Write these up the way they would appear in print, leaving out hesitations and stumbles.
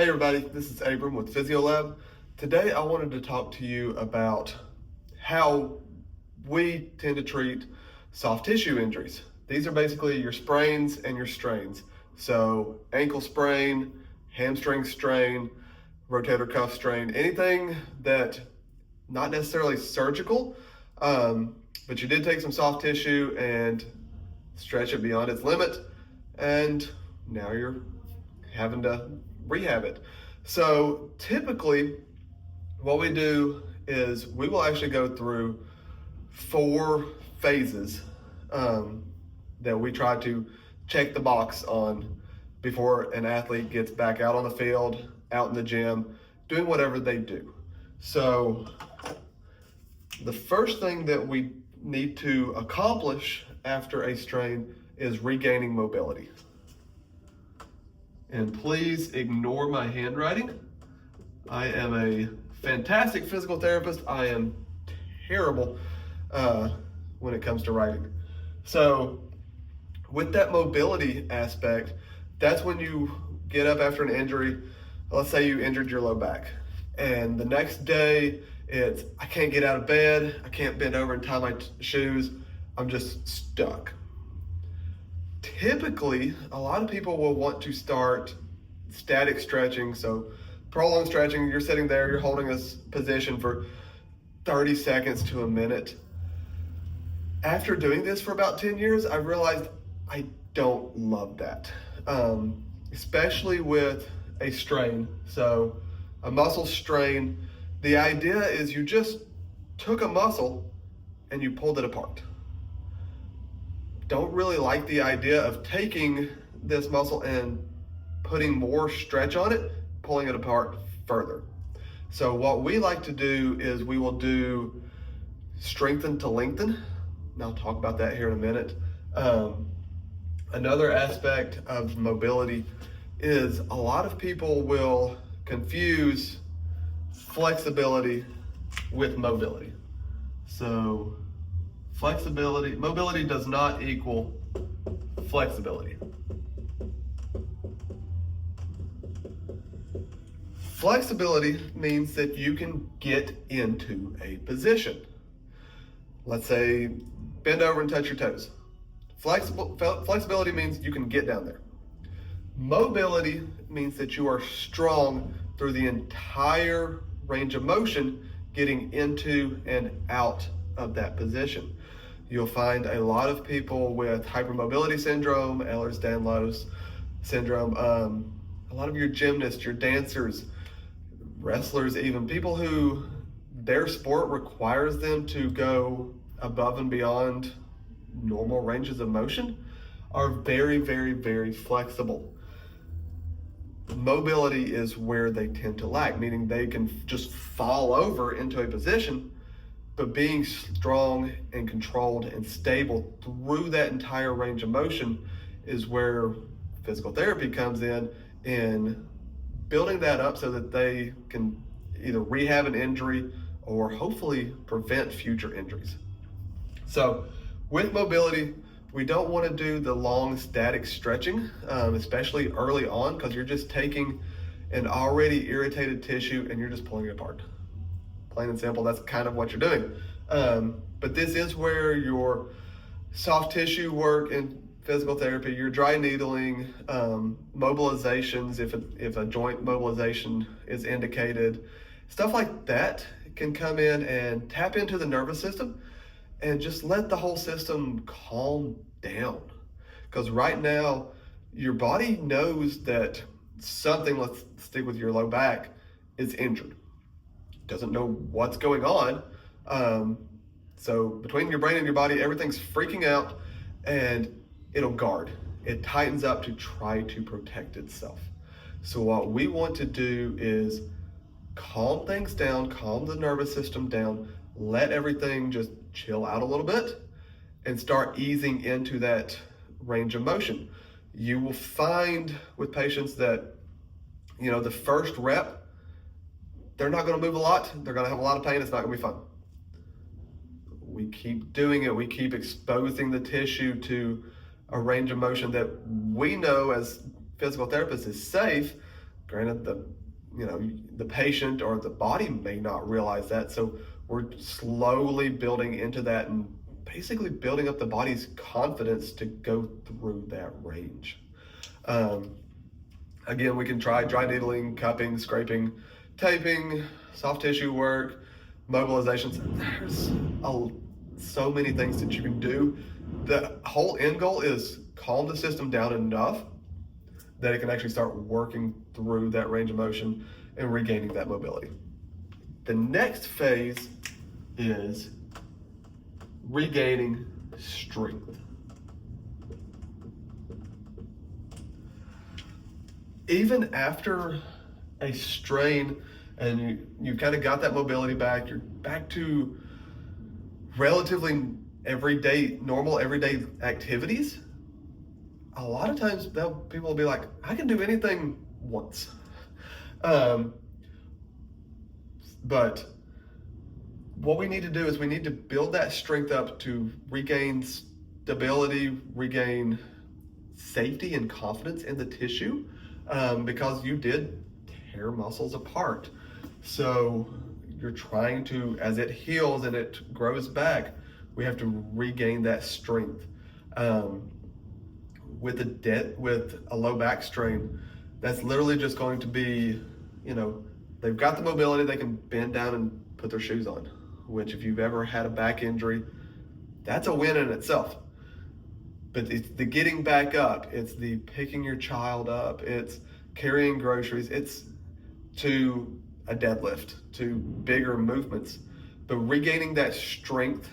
Hey everybody, this is Abram with PhysioLab. Today I wanted to talk to you about how we tend to treat soft tissue injuries. These are basically your sprains and your strains. So ankle sprain, hamstring strain, rotator cuff strain, anything that not necessarily surgical, but you did take some soft tissue and stretch it beyond its limit, and now you're having to rehab it. So typically what we do is we will actually go through 4 phases that we try to check the box on before an athlete gets back out on the field, out in the gym, doing whatever they do. So the first thing that we need to accomplish after a strain is regaining mobility. And please ignore my handwriting. I am a fantastic physical therapist. I am terrible when it comes to writing. So with that mobility aspect, that's when you get up after an injury. Let's say you injured your low back, and the next day it's, I can't get out of bed, I can't bend over and tie my shoes, I'm just stuck. Typically, a lot of people will want to start static stretching. So prolonged stretching, you're sitting there, you're holding this position for 30 seconds to a minute. After doing this for about 10 years, I realized I don't love that, especially with a strain. So a muscle strain, the idea is you just took a muscle and you pulled it apart. Don't really like the idea of taking this muscle and putting more stretch on it, pulling it apart further. So what we like to do is we will do strengthen to lengthen. And I'll talk about that here in a minute. Another aspect of mobility is a lot of people will confuse flexibility with mobility. So mobility does not equal flexibility. Flexibility means that you can get into a position. Let's say bend over and touch your toes. Flexibility means you can get down there. Mobility means that you are strong through the entire range of motion, getting into and out of that position. You'll find a lot of people with hypermobility syndrome, Ehlers-Danlos syndrome, a lot of your gymnasts, your dancers, wrestlers, even people who their sport requires them to go above and beyond normal ranges of motion, are very, very, very flexible. Mobility is where they tend to lack, meaning they can just fall over into a position, but being strong and controlled and stable through that entire range of motion is where physical therapy comes in building that up so that they can either rehab an injury or hopefully prevent future injuries. So with mobility, we don't want to do the long static stretching, especially early on, because you're just taking an already irritated tissue and you're just pulling it apart. Plain and simple, that's kind of what you're doing. But this is where your soft tissue work in physical therapy, your dry needling, mobilizations, if a joint mobilization is indicated, stuff like that can come in and tap into the nervous system and just let the whole system calm down. Because right now, your body knows that something, let's stick with your low back, is injured. Doesn't know what's going on. So between your brain and your body, everything's freaking out and it'll guard. It tightens up to try to protect itself. So what we want to do is calm things down, calm the nervous system down, let everything just chill out a little bit and start easing into that range of motion. You will find with patients that, the first rep, they're not going to move a lot. They're going to have a lot of pain. It's not going to be fun. We keep doing it. We keep exposing the tissue to a range of motion that we know as physical therapists is safe. Granted, the patient or the body may not realize that, so we're slowly building into that and basically building up the body's confidence to go through that range. Again, we can try dry needling, cupping, scraping, taping, soft tissue work, mobilizations. There's so many things that you can do. The whole end goal is calm the system down enough that it can actually start working through that range of motion and regaining that mobility. The next phase is regaining strength. Even after a strain and you've kind of got that mobility back, you're back to relatively normal everyday activities, a lot of times people will be like, I can do anything once. But what we need to do is we need to build that strength up to regain stability, regain safety and confidence in the tissue, because you did tear muscles apart. So you're trying to, as it heals and it grows back, we have to regain that strength. With a low back strain, that's literally just going to be, they've got the mobility, they can bend down and put their shoes on, which if you've ever had a back injury, that's a win in itself. But it's the getting back up, it's the picking your child up, it's carrying groceries, it's to a deadlift, to bigger movements. But regaining that strength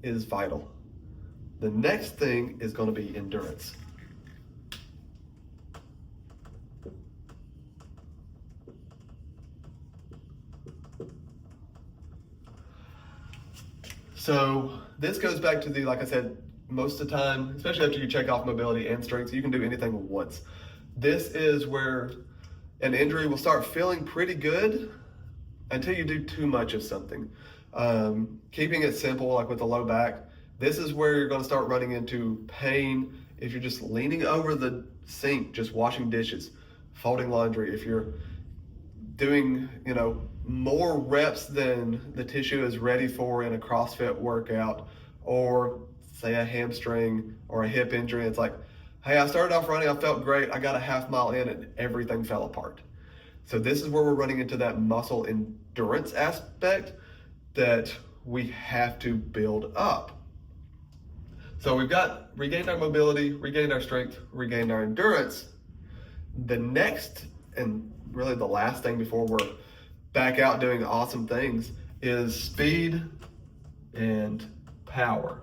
is vital. The next thing is going to be endurance. So this goes back to like I said, most of the time, especially after you check off mobility and strength, you can do anything once. This is where an injury will start feeling pretty good until you do too much of something. Keeping it simple, like with the low back, this is where you're going to start running into pain if you're just leaning over the sink, just washing dishes, folding laundry. If you're doing, more reps than the tissue is ready for in a CrossFit workout, or say a hamstring or a hip injury. It's like, hey, I started off running, I felt great, I got a half mile in and everything fell apart. So this is where we're running into that muscle endurance aspect that we have to build up. So we've got regained our mobility, regained our strength, regained our endurance. The next and really the last thing before we're back out doing awesome things is speed and power.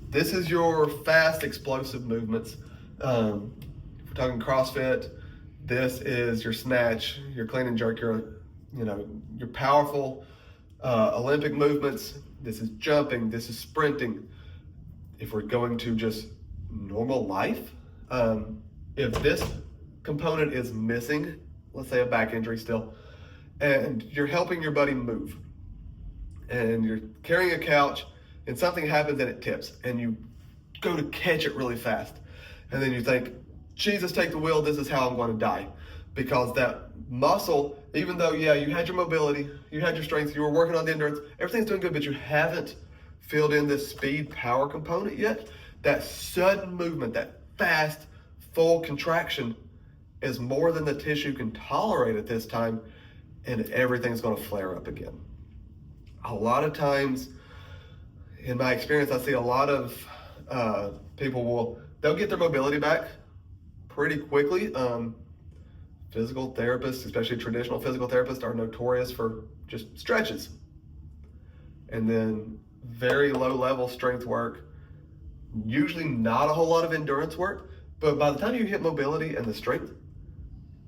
This is your fast, explosive movements. If we're talking CrossFit, this is your snatch, your clean and jerk, your powerful Olympic movements. This is jumping, this is sprinting. If we're going to just normal life, if this component is missing, let's say a back injury still, and you're helping your buddy move, and you're carrying a couch, and something happens and it tips, and you go to catch it really fast, and then you think, Jesus, take the wheel, this is how I'm going to die. Because that muscle, even though, you had your mobility, you had your strength, you were working on the endurance, everything's doing good, but you haven't filled in this speed power component yet. That sudden movement, that fast, full contraction is more than the tissue can tolerate at this time, and everything's going to flare up again. A lot of times, in my experience, I see a lot of people they'll get their mobility back pretty quickly. Physical therapists, especially traditional physical therapists, are notorious for just stretches. And then very low level strength work, usually not a whole lot of endurance work, but by the time you hit mobility and the strength,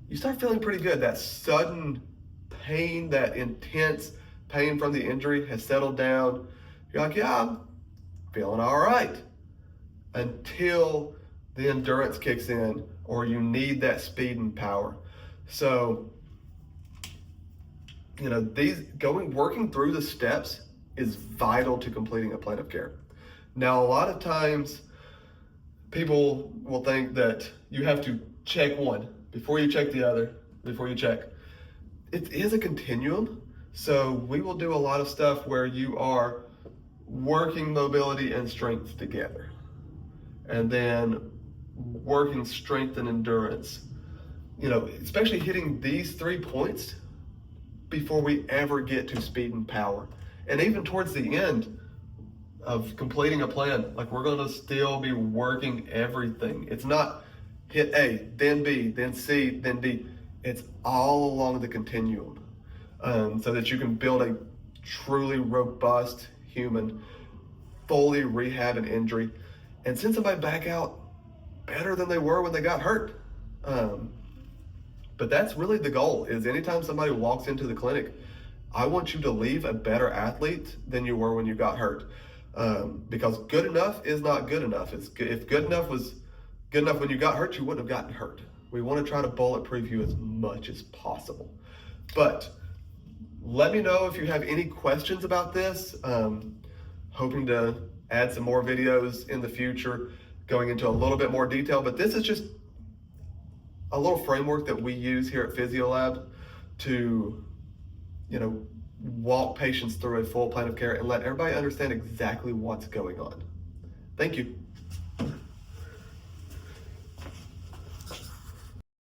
you start feeling pretty good. That sudden pain, that intense pain from the injury has settled down. You're like, I'm feeling all right, until the endurance kicks in or you need that speed and power. So, working through the steps is vital to completing a plan of care. Now, a lot of times People will think that you have to check one before you check the other, before you check. It is a continuum. So we will do a lot of stuff where you are working mobility and strength together, and then working strength and endurance. Especially hitting these 3 points before we ever get to speed and power. And even towards the end of completing a plan, like, we're going to still be working everything. It's not hit A, then B, then C, then D. It's all along the continuum, so that you can build a truly robust human, fully rehab an injury, and send somebody back out better than they were when they got hurt. But that's really the goal, is anytime somebody walks into the clinic, I want you to leave a better athlete than you were when you got hurt. Because good enough is not good enough. If good enough was good enough when you got hurt, you wouldn't have gotten hurt. We want to try to bulletproof you as much as possible. But let me know if you have any questions about this. Hoping to add some more videos in the future, going into a little bit more detail, but this is just a little framework that we use here at PhysioLab to, walk patients through a full plan of care and let everybody understand exactly what's going on. Thank you.